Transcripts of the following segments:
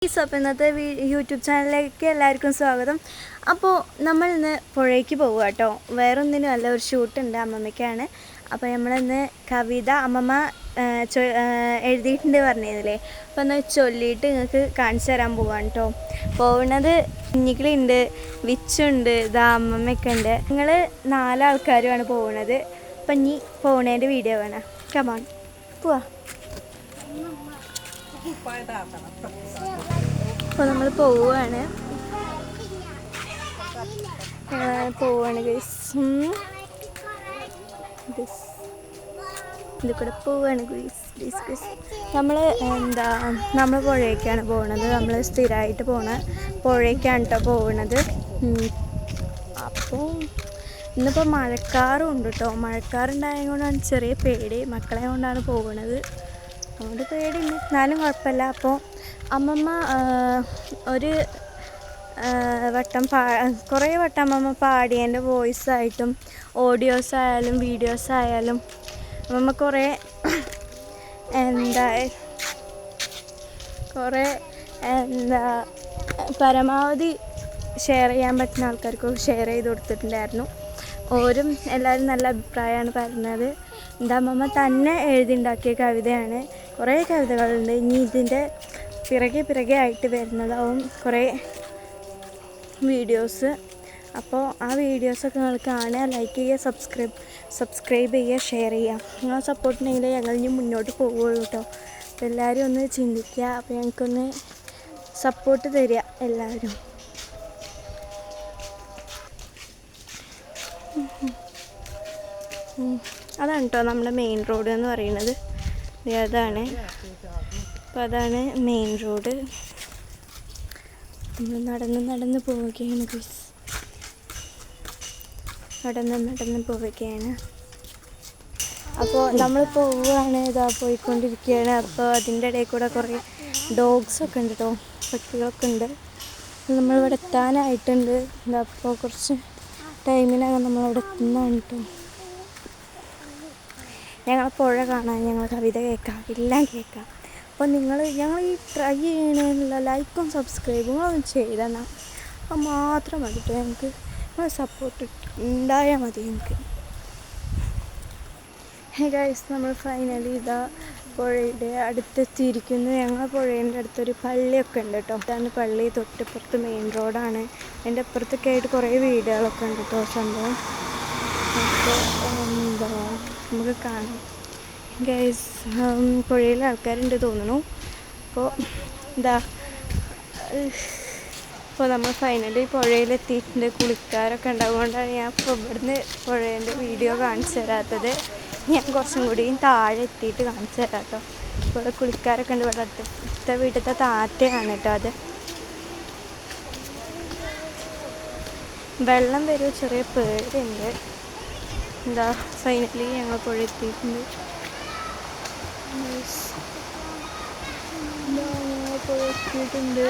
അപ്പോൾ ഇന്നത്തെ യൂട്യൂബ് ചാനലിലേക്ക് എല്ലാവർക്കും സ്വാഗതം. അപ്പോൾ നമ്മൾ ഇന്ന് പുഴയ്ക്ക് പോകുക കേട്ടോ. വേറൊന്നിനും അല്ല, ഒരു ഷൂട്ടുണ്ട്, അമ്മമ്മയ്ക്കാണ്. അപ്പോൾ നമ്മളിന്ന് കവിത അമ്മമ്മ എഴുതിയിട്ടുണ്ട് പറഞ്ഞില്ലേ, അപ്പോൾ ഒന്ന് ചൊല്ലിയിട്ട് നിങ്ങൾക്ക് കാണിച്ചു തരാൻ പോവാണ് കേട്ടോ. പോകുന്നത് കുഞ്ഞിക്കിളിയുണ്ട്, വിച്ചുണ്ട്, ഇതാ അമ്മമ്മയൊക്കെ ഉണ്ട്. നിങ്ങൾ 4 ആൾക്കാരുമാണ് പോകുന്നത്. അപ്പം ഇനി പോകുന്നതിൻ്റെ വീഡിയോ വേണം. കമാൺ പോവാ. അപ്പോൾ നമ്മൾ പോവുകയാണ് ഇത് കൂടെ പോവുകയാണ് നമ്മൾ പുഴയ്ക്കാണ് പോകുന്നത്. നമ്മൾ സ്ഥിരമായിട്ട് പുഴയ്ക്കാണ് കേട്ടോ പോകുന്നത്. അപ്പോൾ ഇന്നിപ്പോൾ മഴക്കാറും ഉണ്ട് കേട്ടോ. മഴക്കാറുണ്ടായത് കൊണ്ടാണ് ചെറിയ പേടി, മക്കളെ കൊണ്ടാണ് പോകുന്നത്. അതുകൊണ്ട് പേടിയുണ്ട്, എന്നാലും കുഴപ്പമില്ല. അപ്പോൾ അമ്മമ്മ ഒരു വട്ടം കുറേ വട്ടം അമ്മമ്മ പാടിയതിൻ്റെ വോയിസായിട്ടും ഓഡിയോസായാലും വീഡിയോസായാലും അമ്മമ്മ കുറേ പരമാവധി ഷെയർ ചെയ്യാൻ പറ്റുന്ന ആൾക്കാർക്ക് ഷെയർ ചെയ്ത് കൊടുത്തിട്ടുണ്ടായിരുന്നു. ഓരും എല്ലാവരും നല്ല അഭിപ്രായമാണ് പറഞ്ഞത്. എൻ്റെ അമ്മമ്മ തന്നെ എഴുതിണ്ടാക്കിയ കവിതയാണ്. കുറേ കവിതകളുണ്ട്. ഇനി ഇതിൻ്റെ പിറകെ ആയിട്ട് വരുന്നതാവും കുറേ വീഡിയോസ്. അപ്പോൾ ആ വീഡിയോസൊക്കെ നിങ്ങൾ കാണുക, ലൈക്ക് ചെയ്യുക, സബ്സ്ക്രൈബ് ചെയ്യുക, ഷെയർ ചെയ്യുക. നിങ്ങൾ സപ്പോർട്ടുണ്ടെങ്കിൽ ഞങ്ങൾ ഇനി മുന്നോട്ട് പോവുകയുള്ളൂ കേട്ടോ. അപ്പോൾ എല്ലാവരും ഒന്ന് ചിന്തിക്കുക. അപ്പോൾ ഞങ്ങൾക്കൊന്ന് സപ്പോർട്ട് തരിക എല്ലാവരും. അതാണ് കേട്ടോ നമ്മുടെ മെയിൻ റോഡ് എന്ന് പറയുന്നത്. അതാണ്. അപ്പോൾ അതാണ് മെയിൻ റോഡ്. നമ്മൾ നടന്ന് പോവുകയാണ്. നടന്ന് പോവുകയാണ്. അപ്പോൾ നമ്മൾ പോവുകയാണ്, ഇതാ പോയിക്കൊണ്ടിരിക്കുകയാണ്. അപ്പോൾ അതിൻ്റെ ഇടയിൽ കൂടെ കുറേ ഡോഗ്സൊക്കെ ഉണ്ട് കേട്ടോ, പട്ടികളൊക്കെ ഉണ്ട്. നമ്മളിവിടെ എത്താനായിട്ടുണ്ട്. അപ്പോൾ കുറച്ച് ടൈമിനകം നമ്മളവിടെ എത്തുന്നതാണ് കേട്ടോ. ഞങ്ങൾ പുഴ കാണാൻ, ഞങ്ങൾ കവിത കേൾക്കാം, എല്ലാം കേൾക്കാം. അപ്പോൾ ഞങ്ങൾ ഈ ട്രൈ ചെയ്യണമെന്നുള്ള ലൈക്കും സബ്സ്ക്രൈബും ഒന്നും ചെയ്താൽ അപ്പോൾ മാത്രം മതി കേട്ടോ. ഞങ്ങൾക്ക് നിങ്ങളെ സപ്പോർട്ട് ഉണ്ടായാൽ മതി ഞങ്ങൾക്ക്. ഹേ ഗൈസ്, നമ്മൾ ഫൈനലി ഇതാ പുഴയുടെ അടുത്തെത്തിയിരിക്കുന്നു. ഞങ്ങൾ പുഴേൻ്റെ അടുത്തൊരു പള്ളിയൊക്കെ ഉണ്ട് കേട്ടോ. അതാണ് പള്ളി. തൊട്ടിപ്പുറത്ത് മെയിൻ റോഡാണ്. അതിൻ്റെ അപ്പുറത്തൊക്കെ ആയിട്ട് കുറേ വീടുകളൊക്കെ ഉണ്ട് കേട്ടോ സംഭവം. അപ്പോൾ നമുക്ക് കാണാം ഗൈസ്. പുഴയിൽ ആൾക്കാരുണ്ട് തോന്നുന്നു. അപ്പോൾ നമ്മൾ ഫൈനലി പുഴയിലെത്തിയിട്ടുണ്ട്. കുളിക്കാരൊക്കെ ഉണ്ടാകുകൊണ്ടാണ് ഞാൻ ഇപ്പോൾ ഇവിടുന്ന് പുഴേൻ്റെ വീഡിയോ കാണിച്ചു തരാത്തത്. ഞാൻ കുറച്ചും കൂടി താഴെ എത്തിയിട്ട് കാണിച്ചു തരാം കേട്ടോ. ഇവിടെ കുളിക്കാരൊക്കെ ഉണ്ട്. ഇവിടെ അടുത്ത വീട്ടിലത്തെ താറ്റയാണ് കേട്ടോ അത്. വെള്ളം വരുമോ ചെറിയ പേടിയുണ്ട്. ഫൈനലി ഞങ്ങൾ പുഴ എത്തിയിട്ടുണ്ട്. പുഴ എത്തിയിട്ടുണ്ട്.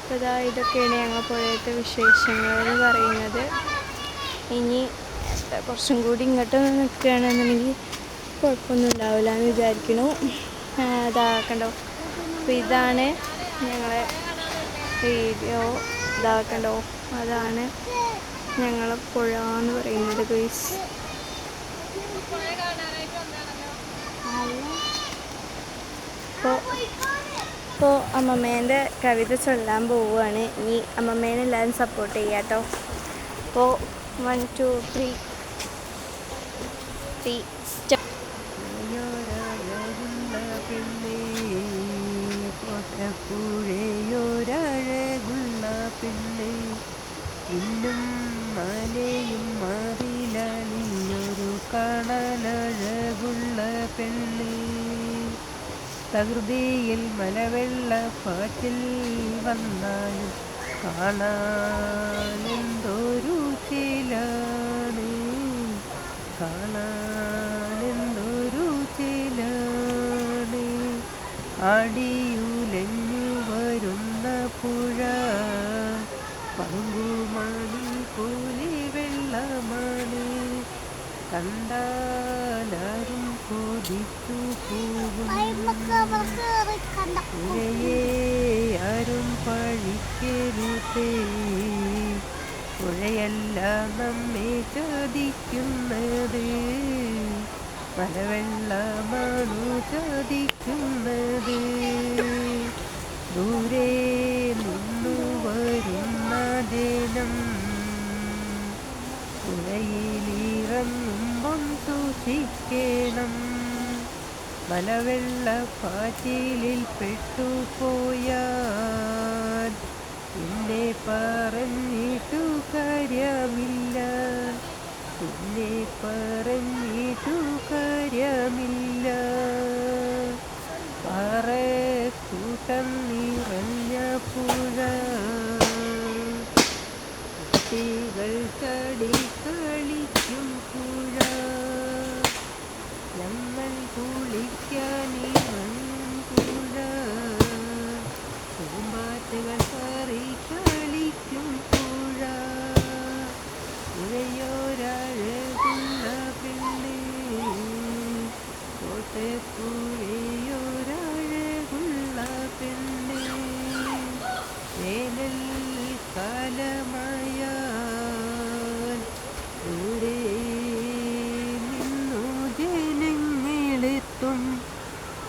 അപ്പോൾ ഇതൊക്കെയാണ് ഞങ്ങൾ പുഴയത്തെ വിശേഷങ്ങൾ എന്ന് പറയുന്നത്. ഇനി കുറച്ചും കൂടി ഇങ്ങോട്ട് നിൽക്കുകയാണെന്നുണ്ടെങ്കിൽ കുഴപ്പമൊന്നും ഉണ്ടാവില്ല എന്ന് വിചാരിക്കുന്നു. ഇതാക്കണ്ടോ. അപ്പോൾ ഇതാണ് ഞങ്ങളെ വീഡിയോ. ഇതാക്കണ്ടോ, അതാണ് ഞങ്ങളെ പുഴ എന്ന് പറയുന്നത് ഗൈസ്. ഇപ്പോൾ അമ്മമ്മേൻ്റെ കവിത ചൊല്ലാൻ പോവുകയാണ്. ഇനി അമ്മമ്മേനെ എല്ലാവരും സപ്പോർട്ട് ചെയ്യാം കേട്ടോ. അപ്പോൾ 1 2 3 പുഴയൊരഴകുള്ള പെണ്ണ്, ഇന്നും മലയും മാറിലണിഞ്ഞൊരു കാണാനഴകുള്ള പെണ്ണ്. തകൃതിയിൽ മലവെള്ളപ്പാറ്റിൽ വന്നാലും കാണാനെന്തൊരു ചിലാണ്, കാണാനെന്തൊരു ചിലാണ്. ആടിയുലഞ്ഞു വരുന്ന പുഴ പങ്കുമണി പോലെ വെള്ളമാണ്, കണ്ടാലാരും കൊതിച്ചു പോകും. പുഴയെ ആരും പഴിക്കരുതേ, പുഴയല്ല നമ്മെ ചതിക്കുന്നത്, മലവെള്ളമാണു ചതിക്കുന്നത്. ദൂരെ നിന്നു വരുന്ന ജനം പുഴയിലിറങ്ങുമ്പം സൂക്ഷിക്കണം. മലവെള്ളപ്പാച്ചിലിൽ പെട്ടുപോയാൽ പിന്നെ പറഞ്ഞിട്ടു കാര്യമില്ല, പിന്നെ പറഞ്ഞിട്ടു കാര്യമില്ല. പാറക്കൂട്ടം നിറഞ്ഞ പുഴ, കുട്ടികൾ ചാടി കളിക്കും പുഴ, ഞങ്ങൾ കുളിക്കാനിറങ്ങും പുഴ, പൂമ്പാറ്റകൾ പാറി കളിക്കും പുഴ. പുഴയോരഴകുള്ള പെണ്ണ്, കോട്ടപ്പുഴയോരഴകുള്ള പെണ്ണ്. വേനൽ കാലമായാൽ ദൂരെ നിന്നു ജനങ്ങളെത്തും,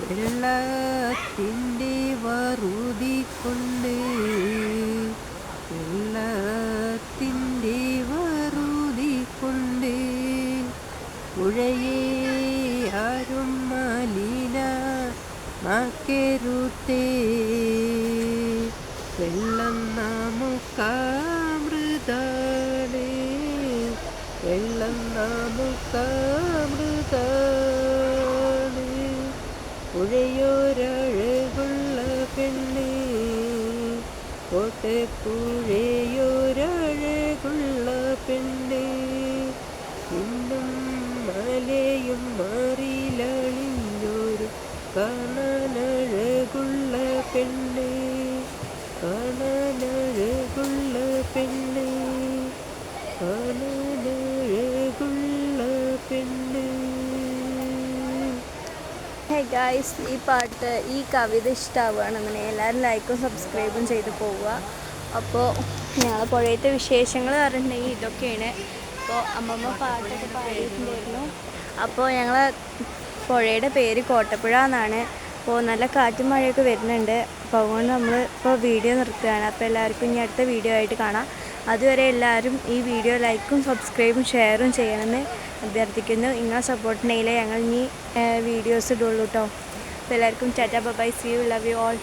വെള്ളത്തിൻ്റെ വറുതി കൊണ്ട്, വെള്ളത്തിൻ്റെ വറുതി കൊണ്ട്. പുഴയെ ആരും മലിനമാക്കരുതേ, വെള്ളം നമുക്കമൃതാണ്, വെള്ളം നമുക്കമൃതാണ്. പുഴയോരഴകുള്ള പെണ്ണ്, കോട്ടപ്പുഴയോരഴകുള്ള പെണ്ണ്. ഇന്നും മലയും മാറിലളിഞ്ഞൊരു കാണാനഴകുള്ള പെണ്ണ്, കാണാനഴകുള്ള പെണ്ണ്, കാണാനഴകുള്ള പെണ്ണ്. ഹേ ഗായ്സ്, ഈ പാട്ട് ഈ കവിത ഇഷ്ടമാവുകയാണെന്നുണ്ടെങ്കിൽ എല്ലാവരും ലൈക്കും സബ്സ്ക്രൈബും ചെയ്ത് പോവുക. അപ്പോൾ ഞങ്ങൾ പുഴയത്തെ വിശേഷങ്ങൾ പറഞ്ഞിട്ടുണ്ടെങ്കിൽ ഇതൊക്കെയാണ്. അപ്പോൾ അമ്മമ്മ പാട്ടൊക്കെ പാടിയിട്ടുണ്ടായിരുന്നു. അപ്പോൾ ഞങ്ങൾ പുഴയുടെ പേര് കോട്ടപ്പുഴ എന്നാണ്. അപ്പോൾ നല്ല കാറ്റും മഴയൊക്കെ വരുന്നുണ്ട്. അപ്പോൾ അതുകൊണ്ട് നമ്മൾ ഇപ്പോൾ വീഡിയോ നിർത്തുകയാണ്. അപ്പോൾ എല്ലാവർക്കും ഇനി അടുത്ത വീഡിയോ ആയിട്ട് കാണാം. അതുവരെ എല്ലാവരും ഈ വീഡിയോ ലൈക്കും സബ്സ്ക്രൈബും ഷെയറും ചെയ്യണമെന്ന് അഭ്യർത്ഥിക്കുന്നു. നിങ്ങളെ സപ്പോർട്ടിനെങ്കിലേ ഞങ്ങൾ ഇനി വീഡിയോസ് ഇടുള്ളൂ കേട്ടോ. അപ്പോൾ എല്ലാവർക്കും tata bye, see you, love you all.